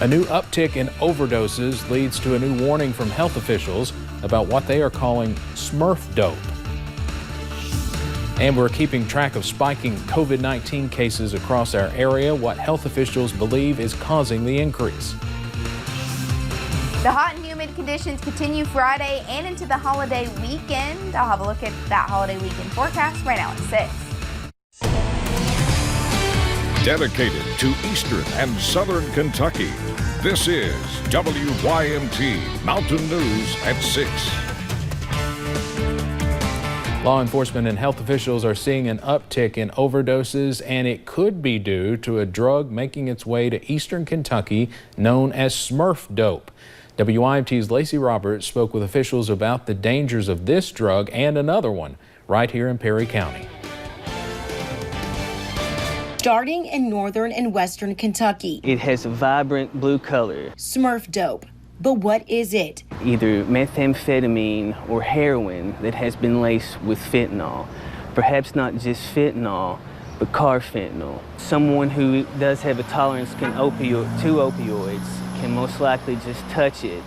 A new uptick in overdoses leads to a new warning from health officials about what they are calling Smurf dope. And we're keeping track of spiking COVID-19 cases across our area, what health officials believe is causing the increase. The hot and humid conditions continue Friday and into the holiday weekend. I'll have a look at that holiday weekend forecast right now at 6. Dedicated to Eastern and Southern Kentucky, this is WYMT Mountain News at 6. Law enforcement and health officials are seeing an uptick in overdoses, and it could be due to a drug making its way to Eastern Kentucky known as Smurf dope. WYMT's Lacey Roberts spoke with officials about the dangers of this drug and another one right here in Perry County. Starting in northern and western Kentucky. It has a vibrant blue color. Smurf dope. But what is it? Either methamphetamine or heroin that has been laced with fentanyl. Perhaps not just fentanyl, but carfentanil. Someone who does have a tolerance to opioids can most likely just touch it,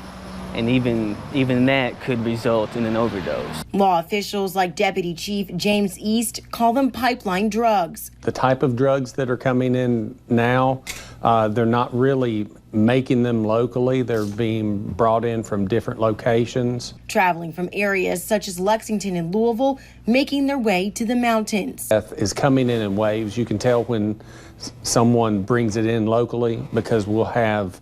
and even that could result in an overdose. Law officials like Deputy Chief James East call them pipeline drugs. The type of drugs that are coming in now, they're not really making them locally. They're being brought in from different locations. Traveling from areas such as Lexington and Louisville, making their way to the mountains. Death is coming in waves. You can tell when someone brings it in locally because we'll have,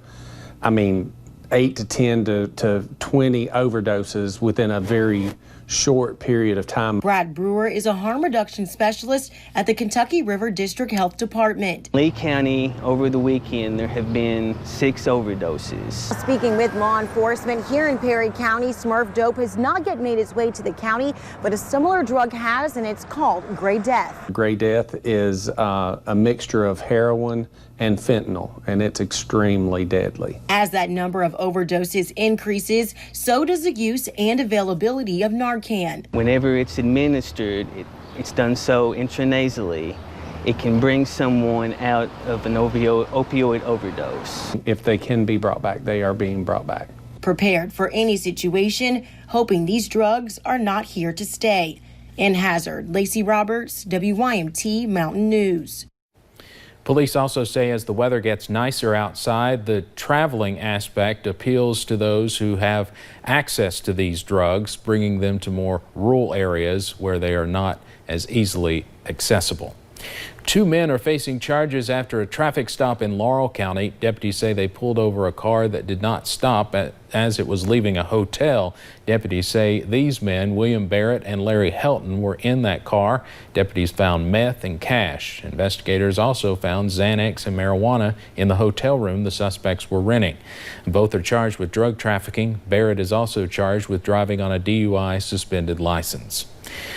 8 to 10 to 20 overdoses within a very short period of time. Brad Brewer is a harm reduction specialist at the Kentucky River District Health Department. Lee County, over the weekend, there have been 6 overdoses. Speaking with law enforcement here in Perry County, Smurf dope has not yet made its way to the county, but a similar drug has, and it's called Gray Death. Gray Death is a mixture of heroin and fentanyl, and it's extremely deadly. As that number of overdoses increases, so does the use and availability of Narcan. Whenever it's administered, it's done so intranasally. It can bring someone out of an opioid overdose. If they can be brought back, they are being brought back. Prepared for any situation, hoping these drugs are not here to stay. In Hazard, Lacey Roberts, WYMT Mountain News. Police also say as the weather gets nicer outside, the traveling aspect appeals to those who have access to these drugs, bringing them to more rural areas where they are not as easily accessible. 2 men are facing charges after a traffic stop in Laurel County. Deputies say they pulled over a car that did not stop as it was leaving a hotel. Deputies say these men, William Barrett and Larry Helton, were in that car. Deputies found meth and cash. Investigators also found Xanax and marijuana in the hotel room the suspects were renting. Both are charged with drug trafficking. Barrett is also charged with driving on a DUI suspended license.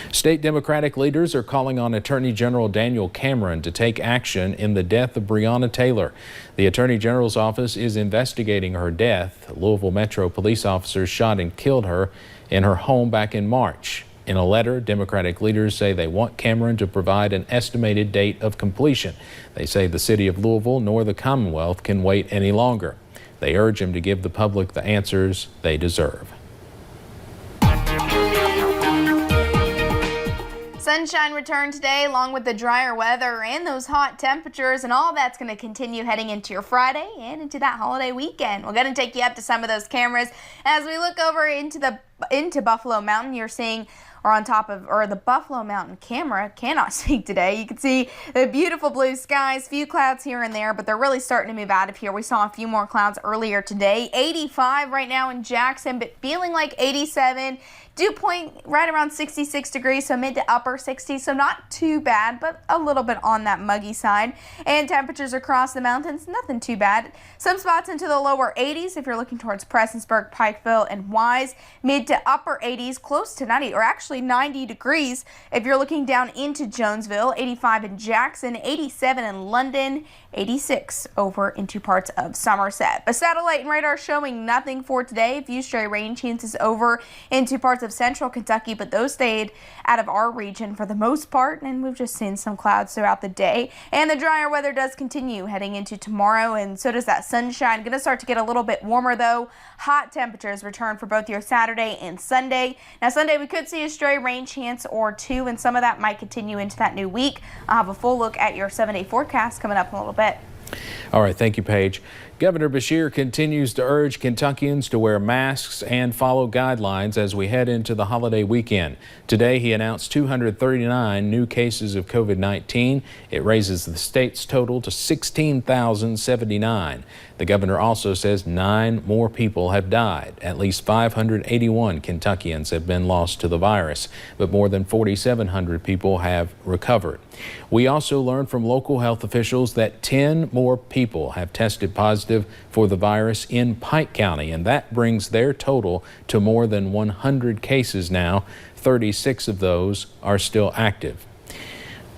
State Democratic leaders are calling on Attorney General Daniel Cameron to take action in the death of Breonna Taylor. The Attorney General's office is investigating her death. Louisville Metro police officers shot and killed her in her home back in March. In a letter, Democratic leaders say they want Cameron to provide an estimated date of completion. They say the city of Louisville nor the Commonwealth can wait any longer. They urge him to give the public the answers they deserve. Sunshine returned today along with the drier weather and those hot temperatures, and all that's going to continue heading into your Friday and into that holiday weekend. We're going to take you up to some of those cameras. As we look over into Buffalo Mountain, you're seeing the Buffalo Mountain camera cannot speak today. You can see the beautiful blue skies, few clouds here and there, but they're really starting to move out of here. We saw a few more clouds earlier today. 85 right now in Jackson, but feeling like 87. Dew point right around 66 degrees, so mid to upper 60s, so not too bad, but a little bit on that muggy side. And temperatures across the mountains, nothing too bad. Some spots into the lower 80s if you're looking towards Prestonsburg, Pikeville, and Wise. Mid to upper 80s, close to 90, or actually actually 90 degrees if you're looking down into Jonesville, 85 in Jackson, 87 in London, 86 over into parts of Somerset. But satellite and radar showing nothing for today. A few stray rain chances over into parts of central Kentucky, but those stayed out of our region for the most part, and we've just seen some clouds throughout the day. And the drier weather does continue heading into tomorrow, and so does that sunshine. Going to start to get a little bit warmer though. Hot temperatures return for both your Saturday and Sunday. Now Sunday we could see a stray rain chance or two, and some of that might continue into that new week. I'll have a full look at your 7-day forecast coming up in a little bit. All right, thank you, Paige. Governor Beshear continues to urge Kentuckians to wear masks and follow guidelines as we head into the holiday weekend. Today, he announced 239 new cases of COVID-19. It raises the state's total to 16,079. The governor also says 9 more people have died. At least 581 Kentuckians have been lost to the virus, but more than 4,700 people have recovered. We also learned from local health officials that 10 more people have tested positive for the virus in Pike County, and that brings their total to more than 100 cases now. 36 of those are still active.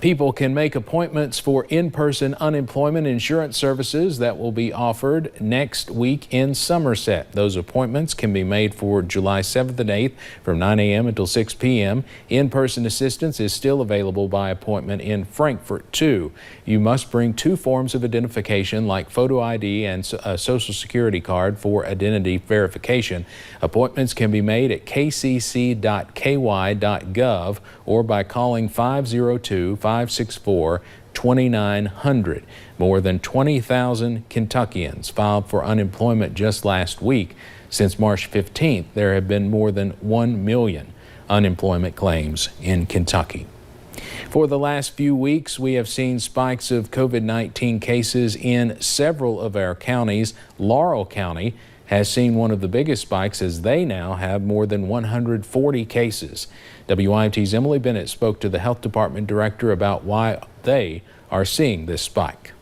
People can make appointments for in-person unemployment insurance services that will be offered next week in Somerset. Those appointments can be made for July 7th and 8th from 9 a.m. until 6 p.m. In-person assistance is still available by appointment in Frankfort, too. You must bring 2 forms of identification like photo ID and a social security card for identity verification. Appointments can be made at kcc.ky.gov or by calling 502-564-2900. More than 20,000 Kentuckians filed for unemployment just last week. Since March 15th, there have been more than 1 million unemployment claims in Kentucky. For the last few weeks, we have seen spikes of COVID-19 cases in several of our counties. Laurel County has seen one of the biggest spikes as they now have more than 140 cases. WYMT's Emily Bennett spoke to the health department director about why they are seeing this spike.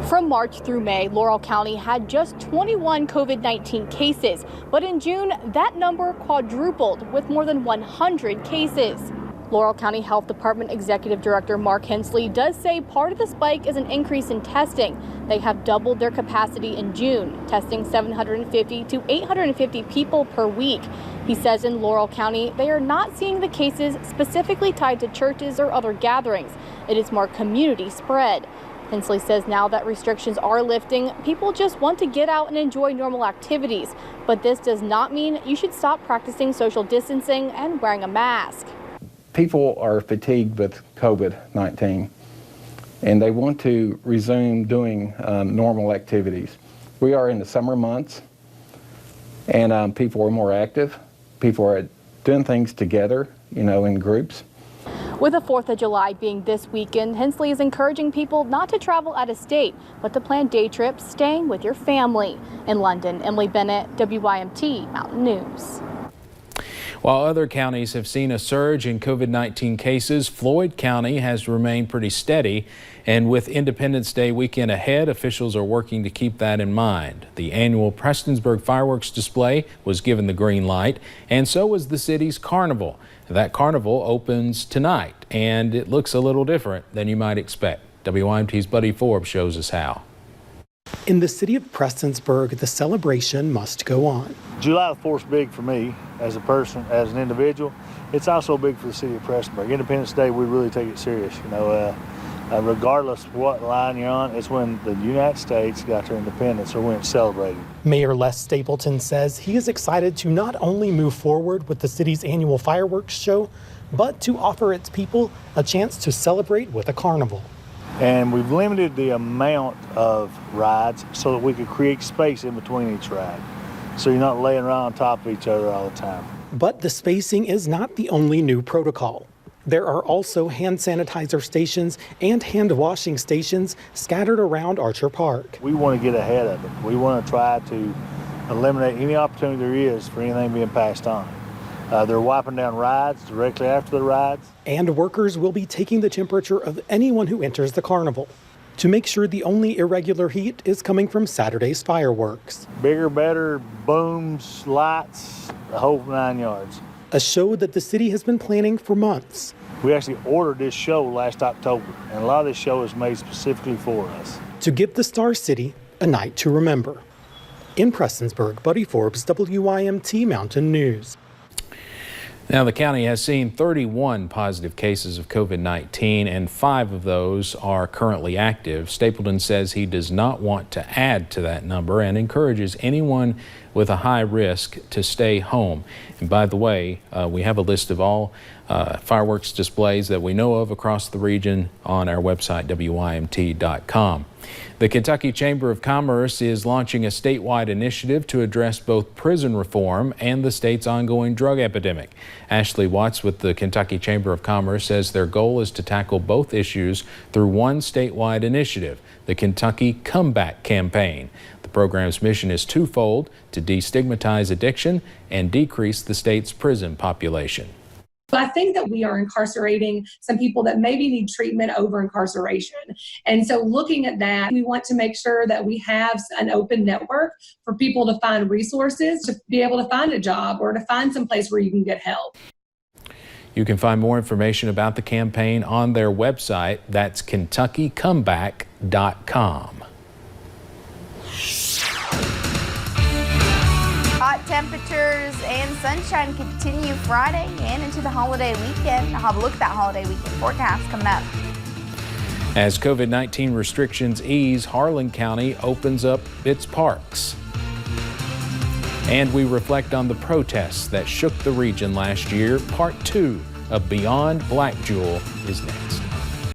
From March through May, Laurel County had just 21 COVID-19 cases, but in June, that number quadrupled with more than 100 cases. Laurel County Health Department Executive Director Mark Hensley does say part of the spike is an increase in testing. They have doubled their capacity in June, testing 750 to 850 people per week. He says in Laurel County, they are not seeing the cases specifically tied to churches or other gatherings. It is more community spread. Hensley says now that restrictions are lifting, people just want to get out and enjoy normal activities. But this does not mean you should stop practicing social distancing and wearing a mask. People are fatigued with COVID-19 and they want to resume doing normal activities. We are in the summer months and people are more active. People are doing things together, in groups. With the 4th of July being this weekend, Hensley is encouraging people not to travel out of state, but to plan day trips staying with your family. In London, Emily Bennett, WYMT Mountain News. While other counties have seen a surge in COVID-19 cases, Floyd County has remained pretty steady. And with Independence Day weekend ahead, officials are working to keep that in mind. The annual Prestonsburg fireworks display was given the green light, and so was the city's carnival. That carnival opens tonight, and it looks a little different than you might expect. WYMT's Buddy Forbes shows us how. In the city of Prestonsburg, the celebration must go on. July 4th is big for me as a person, as an individual. It's also big for the city of Prestonsburg. Independence Day, we really take it serious. Regardless what line you're on, it's when the United States got their independence or when it's celebrated. Mayor Les Stapleton says he is excited to not only move forward with the city's annual fireworks show, but to offer its people a chance to celebrate with a carnival. And we've limited the amount of rides so that we could create space in between each ride. So you're not laying around on top of each other all the time. But the spacing is not the only new protocol. There are also hand sanitizer stations and hand washing stations scattered around Archer Park. We want to get ahead of it. We want to try to eliminate any opportunity there is for anything being passed on. They're wiping down rides directly after the rides. And workers will be taking the temperature of anyone who enters the carnival to make sure the only irregular heat is coming from Saturday's fireworks. Bigger, better, booms, lights, the whole 9 yards. a show that the city has been planning for months. We actually ordered this show last October, and a lot of this show is made specifically for us. To give the Star City a night to remember. In Prestonsburg, Buddy Forbes, WYMT Mountain News. Now, the county has seen 31 positive cases of COVID-19, and 5 of those are currently active. Stapleton says he does not want to add to that number and encourages anyone with a high risk to stay home. And by the way, we have a list of all fireworks displays that we know of across the region on our website, WYMT.com. The Kentucky Chamber of Commerce is launching a statewide initiative to address both prison reform and the state's ongoing drug epidemic. Ashley Watts with the Kentucky Chamber of Commerce says their goal is to tackle both issues through one statewide initiative, the Kentucky Comeback Campaign. The program's mission is twofold: to destigmatize addiction and decrease the state's prison population. I think that we are incarcerating some people that maybe need treatment over incarceration. And so looking at that, we want to make sure that we have an open network for people to find resources, to be able to find a job or to find some place where you can get help. You can find more information about the campaign on their website. That's KentuckyComeback.com. Hot temperatures and sunshine continue Friday and into the holiday weekend. I'll have a look at that holiday weekend forecast coming up. As COVID-19 restrictions ease, Harlan County opens up its parks. And we reflect on the protests that shook the region last year. Part 2 of Beyond Black Jewel is next.